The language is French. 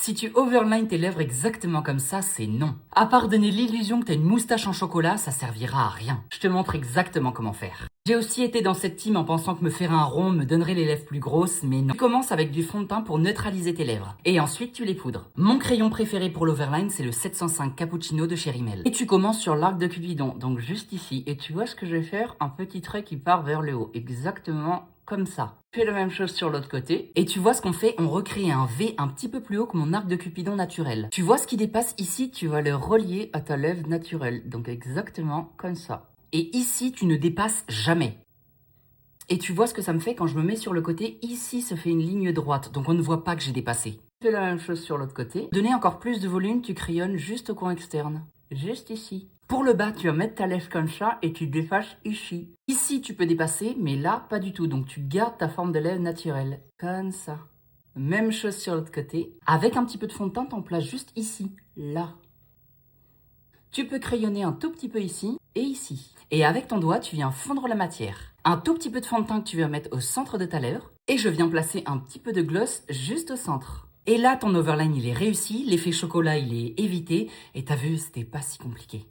Si tu overline tes lèvres exactement comme ça, c'est non. À part donner l'illusion que t'as une moustache en chocolat, ça servira à rien. Je te montre exactement comment faire. J'ai aussi été dans cette team en pensant que me faire un rond me donnerait les lèvres plus grosses, mais non. Tu commences avec du fond de teint pour neutraliser tes lèvres. Et ensuite, tu les poudres. Mon crayon préféré pour l'overline, c'est le 705 Cappuccino de chez Rimmel. Et tu commences sur l'arc de Cupidon, donc juste ici. Et tu vois ce que je vais faire? Un petit trait qui part vers le haut. Exactement comme ça. Fais la même chose sur l'autre côté. Et tu vois ce qu'on fait? On recrée un V un petit peu plus haut que mon arc de Cupidon naturel. Tu vois ce qui dépasse ici? Tu vas le relier à ta lèvre naturelle. Donc exactement comme ça. Et ici, tu ne dépasses jamais. Et tu vois ce que ça me fait quand je me mets sur le côté? Ici se fait une ligne droite, donc on ne voit pas que j'ai dépassé. Fais la même chose sur l'autre côté. Donner encore plus de volume, tu crayonnes juste au coin externe. Juste ici. Pour le bas, tu vas mettre ta lèvre comme ça et tu dépasses ici. Ici, tu peux dépasser, mais là, pas du tout. Donc tu gardes ta forme de lèvre naturelle. Comme ça. Même chose sur l'autre côté. Avec un petit peu de fond de teint, t'en places juste ici. Là. Tu peux crayonner un tout petit peu ici et ici. Et avec ton doigt, tu viens fondre la matière. Un tout petit peu de fond de teint que tu vas mettre au centre de ta lèvre. Et je viens placer un petit peu de gloss juste au centre. Et là, ton overline, il est réussi. L'effet chocolat, il est évité. Et t'as vu, c'était pas si compliqué.